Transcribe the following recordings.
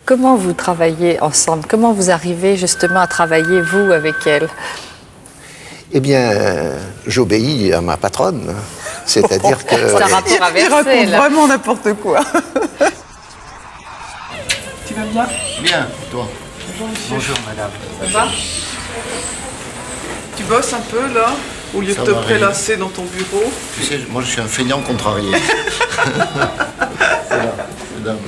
Comment vous travaillez ensemble? Comment vous arrivez justement à travailler, vous, avec elle? Eh bien, j'obéis à ma patronne. C'est-à-dire que... C'est un rapport inversé, il raconte là. vraiment n'importe quoi. Tu vas bien? Bien, toi. Bonjour madame. Ça va? Tu bosses un peu là? Au lieu Ça de te m'arrive. prélasser dans ton bureau? Tu sais, moi je suis un feignant contrarié. C'est là, mesdames.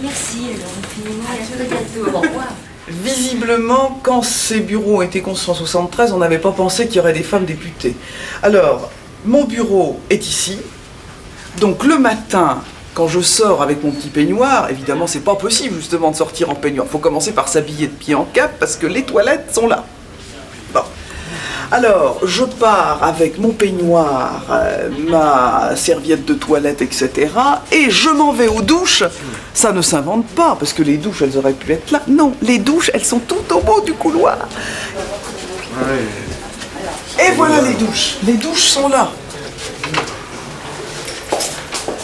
Merci, alors, finalement, il y a très bientôt. Au revoir. Visiblement, quand ces bureaux ont été construits en 1973, on n'avait pas pensé qu'il y aurait des femmes députées. Alors, mon bureau est ici. Donc le matin, quand je sors avec mon petit peignoir, évidemment, c'est pas possible justement de sortir en peignoir. Il faut commencer par s'habiller de pied en cap parce que les toilettes sont là. Bon. Alors, je pars avec mon peignoir, ma serviette de toilette, etc. Et je m'en vais aux douches. Ça ne s'invente pas, parce que les douches, elles auraient pu être là. Non, les douches, elles sont tout au bout du couloir. Et voilà les douches. Les douches sont là.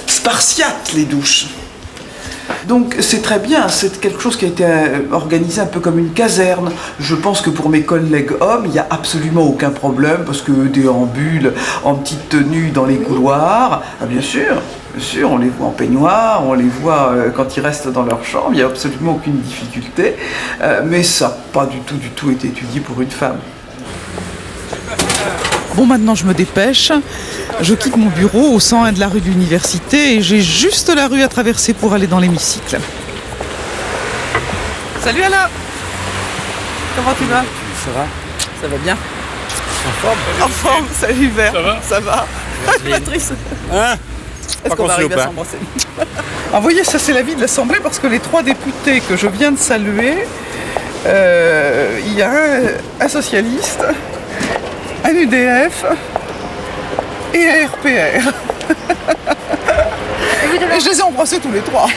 Spartiates, les douches. Donc c'est très bien, c'est quelque chose qui a été organisé un peu comme une caserne. Je pense que pour mes collègues hommes, il n'y a absolument aucun problème parce que déambulent en petite tenue dans les couloirs. Ah, bien sûr, on les voit en peignoir, on les voit quand ils restent dans leur chambre, il n'y a absolument aucune difficulté. Mais ça n'a pas du tout été étudié pour une femme. Bon, maintenant je me dépêche. Je quitte mon bureau au 101 de la rue de l'Université et j'ai juste la rue à traverser pour aller dans l'hémicycle. Salut Alain! Comment tu vas? Ça va? Ça va bien? En forme? En forme, salut Hubert. Ça va? Ça va. Patrice, Hein? est-ce qu'on va arriver à s'embrasser? Ah, vous voyez, ça c'est la vie de l'Assemblée parce que les 3 députés que je viens de saluer, il y a un socialiste, un UDF et un RPR. Et je les ai embrassés tous les 3.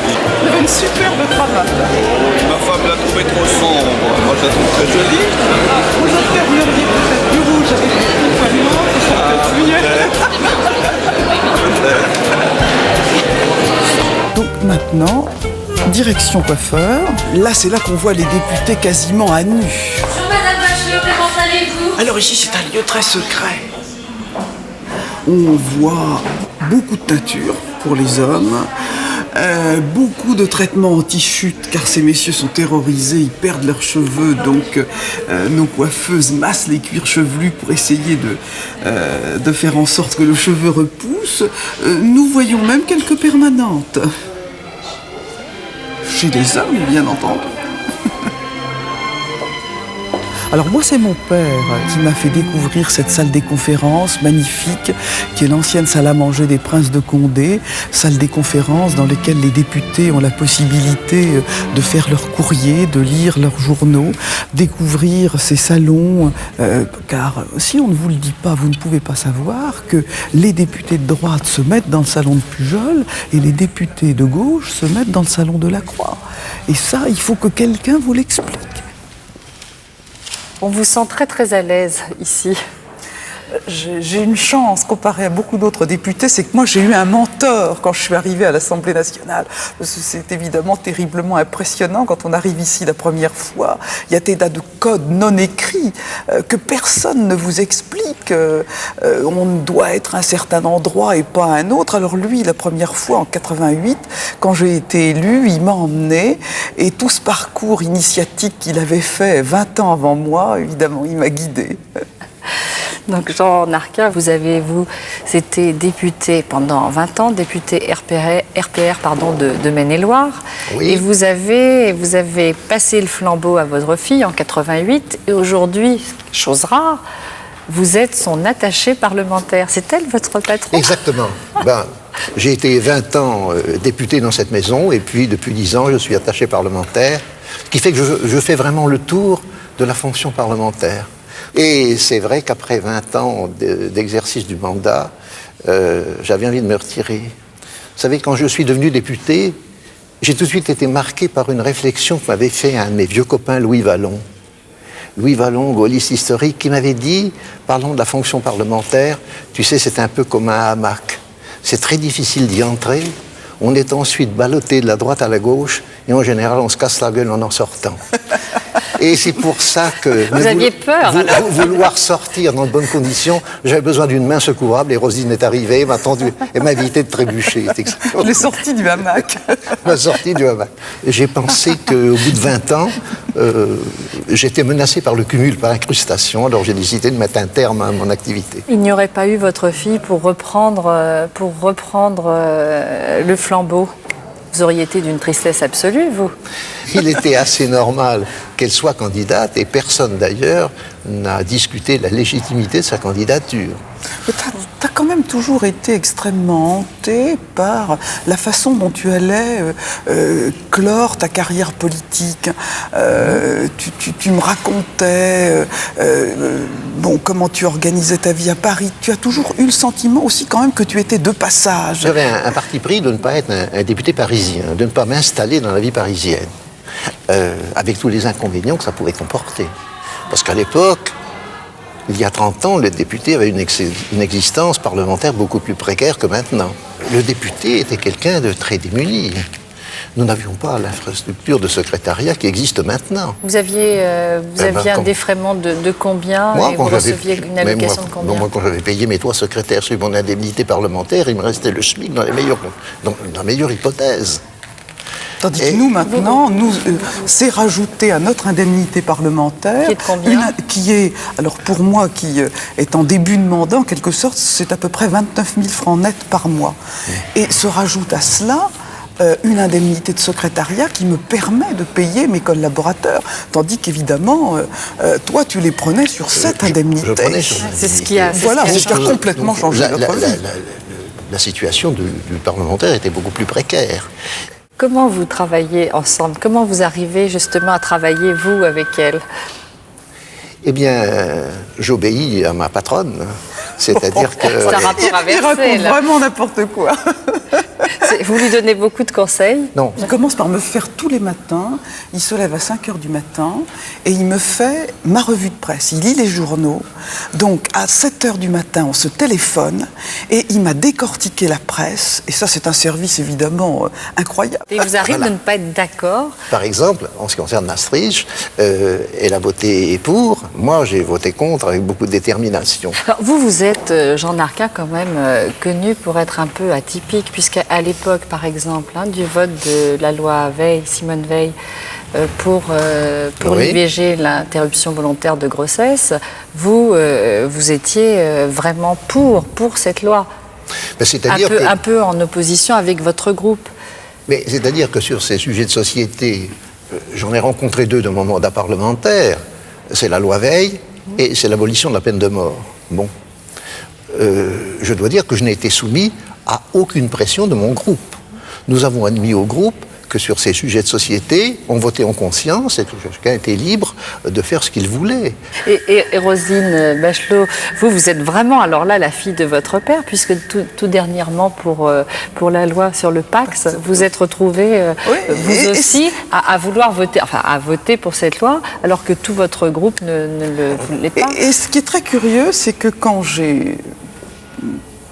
Il y avait une superbe cravate. Ma femme l'a trouvé trop sombre. Moi, je la trouve très jolie. Vous intérioriez peut-être du rouge avec des petits poils noirs, ce serait peut-être mieux. Donc maintenant, direction coiffeur. Là, c'est là qu'on voit les députés quasiment à nu. Bonjour Madame Bachelot, comment allez-vous? Alors ici, c'est un lieu très secret. On voit beaucoup de teinture pour les hommes, beaucoup de traitements anti-chute, car ces messieurs sont terrorisés, ils perdent leurs cheveux, donc nos coiffeuses massent les cuirs chevelus pour essayer de faire en sorte que le cheveu repousse. Nous voyons même quelques permanentes. Chez les hommes, bien entendu. Alors moi, c'est mon père qui m'a fait découvrir cette salle des conférences magnifique, qui est l'ancienne salle à manger des princes de Condé, salle des conférences dans lesquelles les députés ont la possibilité de faire leurs courriers, de lire leurs journaux, découvrir ces salons, car si on ne vous le dit pas, vous ne pouvez pas savoir que les députés de droite se mettent dans le salon de Pujol et les députés de gauche se mettent dans le salon de Lacroix. Et ça, il faut que quelqu'un vous l'explique. On vous sent très très à l'aise ici. J'ai une chance comparée à beaucoup d'autres députés, c'est que moi j'ai eu un mentor quand je suis arrivée à l'Assemblée nationale. Parce que c'est évidemment terriblement impressionnant quand on arrive ici la première fois. Il y a des tas de codes non écrits que personne ne vous explique. On doit être à un certain endroit et pas à un autre. Alors lui, la première fois en 88, quand j'ai été élue, il m'a emmenée et tout ce parcours initiatique qu'il avait fait 20 ans avant moi, évidemment, il m'a guidée. Donc Jean Narquin, vous été député pendant 20 ans, député RPR de Maine-et-Loire. Oui. Et vous avez passé le flambeau à votre fille en 88. Et aujourd'hui, chose rare, vous êtes son attaché parlementaire. C'est elle votre patron? Exactement. J'ai été 20 ans député dans cette maison et puis depuis 10 ans, je suis attaché parlementaire, ce qui fait que je fais vraiment le tour de la fonction parlementaire. Et c'est vrai qu'après 20 ans d'exercice du mandat, j'avais envie de me retirer. Vous savez, quand je suis devenu député, j'ai tout de suite été marqué par une réflexion que m'avait fait un de mes vieux copains, Louis Vallon. Louis Vallon, gaulliste historique, qui m'avait dit, parlons de la fonction parlementaire, tu sais, c'est un peu comme un hamac. C'est très difficile d'y entrer. On est ensuite ballotté de la droite à la gauche et en général, on se casse la gueule en sortant. Et c'est pour ça que... Vous aviez peur, alors. Vouloir sortir dans de bonnes conditions, j'avais besoin d'une main secouable et Rosine est arrivée, m'a tendu et m'a évité de trébucher. Je l'ai sorti du hamac. M'a sorti du hamac. J'ai pensé qu'au bout de 20 ans, j'étais menacé par le cumul, par incrustation, alors j'ai décidé de mettre un terme à mon activité. Il n'y aurait pas eu votre fille pour reprendre le flambeau. Vous auriez été d'une tristesse absolue, vous. Il était assez normal qu'elle soit candidate et personne d'ailleurs n'a discuté de la légitimité de sa candidature. T'as quand même toujours été extrêmement hanté par la façon dont tu allais clore ta carrière politique. Tu me racontais comment tu organisais ta vie à Paris. Tu as toujours eu le sentiment aussi quand même que tu étais de passage. J'avais un parti pris de ne pas être un député parisien, de ne pas m'installer dans la vie parisienne, avec tous les inconvénients que ça pouvait comporter. Parce qu'à l'époque, il y a 30 ans, le député avait une existence parlementaire beaucoup plus précaire que maintenant. Le député était quelqu'un de très démuni. Nous n'avions pas l'infrastructure de secrétariat qui existe maintenant. Vous aviez un défraiement de combien et vous receviez une allocation de combien? Moi, quand j'avais payé mes 3 secrétaires sur mon indemnité parlementaire, il me restait le SMIC dans la meilleure hypothèse. Tandis que nous, maintenant, c'est rajouté à notre indemnité parlementaire. Qui est de combien? Qui est, alors pour moi, qui est en début de mandat, en quelque sorte, c'est à peu près 29 000 francs nets par mois. Et se rajoute à cela une indemnité de secrétariat qui me permet de payer mes collaborateurs. Tandis qu'évidemment, toi, tu les prenais sur cette indemnité. Je prenais sur c'est ce qui a... Voilà, ce qui a complètement changé notre vie. La situation du parlementaire était beaucoup plus précaire. Comment vous travaillez ensemble? Comment vous arrivez justement à travailler, vous, avec elle? Eh bien, j'obéis à ma patronne. C'est-à-dire que... C'est un rapport inversé, il raconte là. vraiment n'importe quoi. Vous lui donnez beaucoup de conseils? Non. Il commence par me faire tous les matins, il se lève à 5h du matin et il me fait ma revue de presse. Il lit les journaux, donc à 7h du matin on se téléphone et il m'a décortiqué la presse et ça c'est un service évidemment incroyable. Et il vous arrive de ne pas être d'accord? Par exemple, en ce qui concerne Maastricht, elle a voté pour, moi j'ai voté contre avec beaucoup de détermination. Alors, vous êtes, Jean Arquin, quand même connu pour être un peu atypique, puisqu'à l'époque, par exemple, du vote de la loi Veil, Simone Veil, pour Oui. l'IVG, l'interruption volontaire de grossesse, vous étiez vraiment pour cette loi, Ben, c'est-à-dire que... un peu en opposition avec votre groupe. Mais c'est-à-dire que sur ces sujets de société, j'en ai rencontré 2 dans mon mandat parlementaire. C'est la loi Veil et c'est l'abolition de la peine de mort. Bon. Je dois dire que je n'ai été soumis à aucune pression de mon groupe. Nous avons admis au groupe que sur ces sujets de société, on votait en conscience et que chacun était libre de faire ce qu'il voulait. Et Roselyne Bachelot, vous êtes vraiment, alors là, la fille de votre père, puisque tout dernièrement, pour la loi sur le Pacs, vous êtes retrouvée, vous aussi, à vouloir voter, enfin, à voter pour cette loi, alors que tout votre groupe ne le voulait pas. Et ce qui est très curieux, c'est que quand j'ai...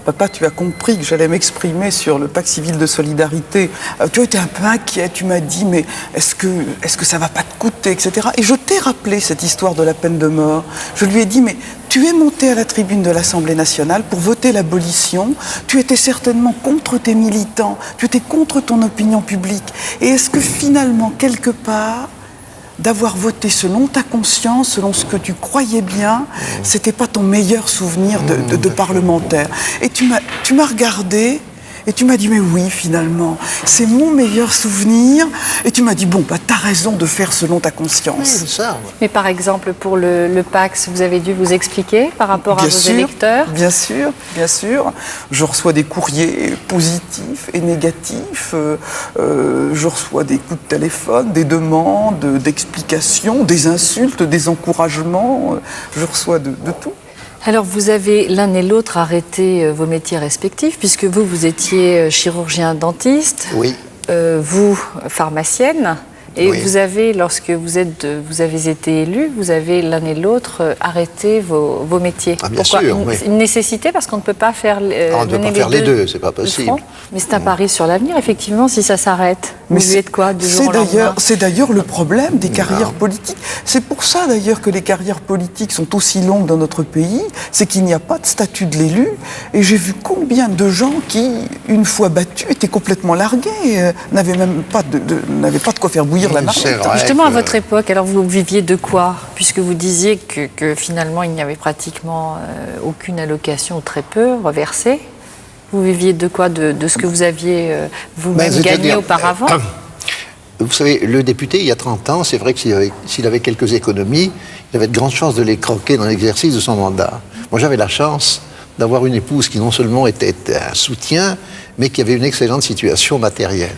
Papa, tu as compris que j'allais m'exprimer sur le pacte civil de solidarité. Tu as été un peu inquiet, tu m'as dit, mais est-ce que ça va pas te coûter, etc. Et je t'ai rappelé cette histoire de la peine de mort. Je lui ai dit, mais tu es monté à la tribune de l'Assemblée nationale pour voter l'abolition. Tu étais certainement contre tes militants, tu étais contre ton opinion publique. Et est-ce que finalement, quelque part, d'avoir voté selon ta conscience, selon ce que tu croyais bien, c'était pas ton meilleur souvenir de parlementaire. Et tu m'as regardé et tu m'as dit, mais oui, finalement, c'est mon meilleur souvenir. Et tu m'as dit, bon, t'as raison de faire selon ta conscience. Oui, c'est ça. Mais par exemple, pour le Pacs, vous avez dû vous expliquer par rapport à vos électeurs? Bien sûr, bien sûr. Je reçois des courriers positifs et négatifs. Je reçois des coups de téléphone, des demandes, d'explications, des insultes, des encouragements. Je reçois de tout. Alors, vous avez l'un et l'autre arrêté vos métiers respectifs, puisque vous étiez chirurgien-dentiste, Oui. vous, pharmacienne, Et Oui. vous avez, lorsque vous avez été élu, vous avez l'un et l'autre arrêté vos métiers. Ah, bien Pourquoi sûr, une, oui. une nécessité parce qu'on ne peut pas faire, On ne peut mener pas faire les deux, c'est pas de possible. front. Mais c'est un pari sur l'avenir, effectivement, si ça s'arrête. Vous vivez de quoi du jour au lendemain? C'est d'ailleurs le problème des carrières politiques. C'est pour ça d'ailleurs que les carrières politiques sont aussi longues dans notre pays, c'est qu'il n'y a pas de statut de l'élu. Et j'ai vu combien de gens qui, une fois battus, étaient complètement largués, n'avaient même pas de quoi faire bouillir la C'est marmite. vrai Justement, à que- votre époque, alors vous viviez de quoi? Puisque vous disiez que finalement, il n'y avait pratiquement aucune allocation ou très peu reversée. Vous viviez de quoi? De ce que vous aviez vous-même Ben, gagné c'est-à-dire, auparavant? Vous savez, le député, il y a 30 ans, c'est vrai que s'il avait quelques économies, il avait de grandes chances de les croquer dans l'exercice de son mandat. Moi, j'avais la chance d'avoir une épouse qui non seulement était un soutien, mais qui avait une excellente situation matérielle.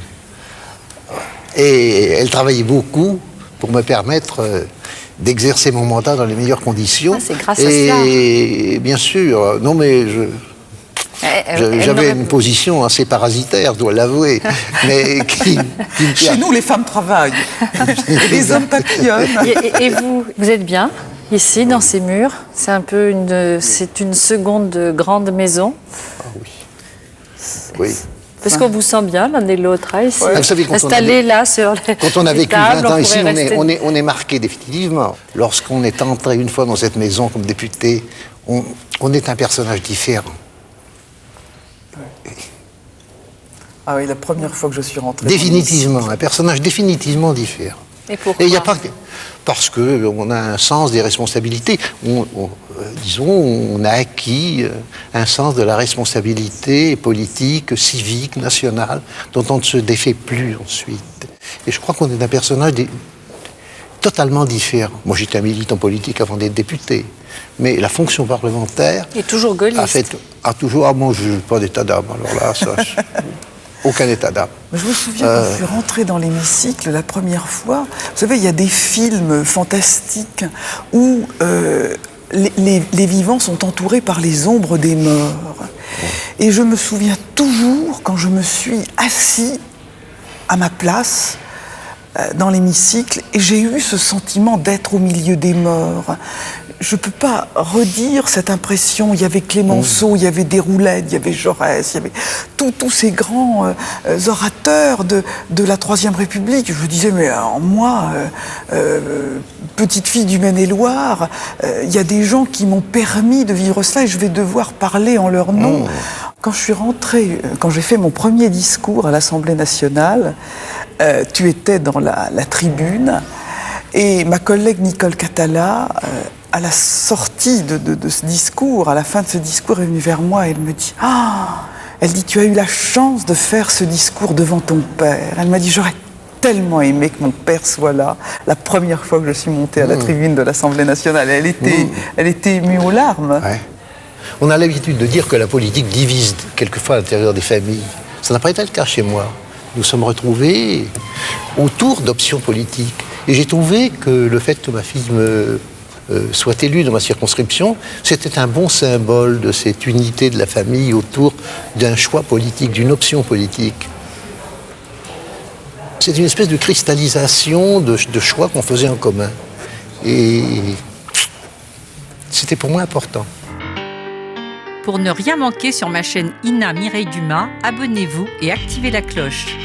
Et elle travaillait beaucoup pour me permettre d'exercer mon mandat dans les meilleures conditions. Ah, c'est grâce à cela. Et bien sûr, non mais j'avais une position assez parasitaire, je dois l'avouer, mais qui me Chez nous, les femmes travaillent. Et les hommes papillonnent. Et vous êtes bien ici, dans ces murs? C'est un peu c'est une seconde grande maison. Oui. Parce qu'on vous sent bien l'un et l'autre, hein, ici. Ouais. Vous savez, quand installé là sur les Quand on a les vécu tables, 20 ans on ici, pourrait rester- on est marqué définitivement. Lorsqu'on est entré une fois dans cette maison comme député, on est un personnage différent. Ah oui, la première fois que je suis rentrée. Définitivement, un personnage définitivement différent. Et pourquoi? Et il y a pas parce qu'on a un sens des responsabilités. Disons, on a acquis un sens de la responsabilité politique, civique, nationale, dont on ne se défait plus ensuite. Et je crois qu'on est un personnage totalement différent. Moi, j'étais un militant politique avant d'être député. Mais la fonction parlementaire... Et toujours gaulliste. Moi, je n'ai pas d'état d'âme. Alors là, ça... Aucun état d'âme. Je me souviens quand je suis rentrée dans l'hémicycle la première fois, vous savez, il y a des films fantastiques où les vivants sont entourés par les ombres des morts. Et je me souviens toujours quand je me suis assis à ma place dans l'hémicycle et j'ai eu ce sentiment d'être au milieu des morts. Je ne peux pas redire cette impression. Il y avait Clémenceau, il y avait Déroulède, il y avait Jaurès, il y avait tous ces grands orateurs de la Troisième République. Je me disais, mais en moi, petite fille du Maine-et-Loire, il y a des gens qui m'ont permis de vivre cela et je vais devoir parler en leur nom. Quand je suis rentrée, quand j'ai fait mon premier discours à l'Assemblée nationale, tu étais dans la tribune et ma collègue Nicole Catala, à la sortie de ce discours, à la fin de ce discours, est venue vers moi et elle me dit « Ah !» Elle dit « Tu as eu la chance de faire ce discours devant ton père. » Elle m'a dit « J'aurais tellement aimé que mon père soit là. » La première fois que je suis montée à la tribune de l'Assemblée nationale, elle était émue aux larmes. Ouais. On a l'habitude de dire que la politique divise quelquefois à l'intérieur des familles. Ça n'a pas été le cas chez moi. Nous sommes retrouvés autour d'options politiques. Et j'ai trouvé que le fait que ma fille soit élue dans ma circonscription, c'était un bon symbole de cette unité de la famille autour d'un choix politique, d'une option politique. C'est une espèce de cristallisation de choix qu'on faisait en commun. Et c'était pour moi important. Pour ne rien manquer sur ma chaîne Ina Mireille Dumas, abonnez-vous et activez la cloche.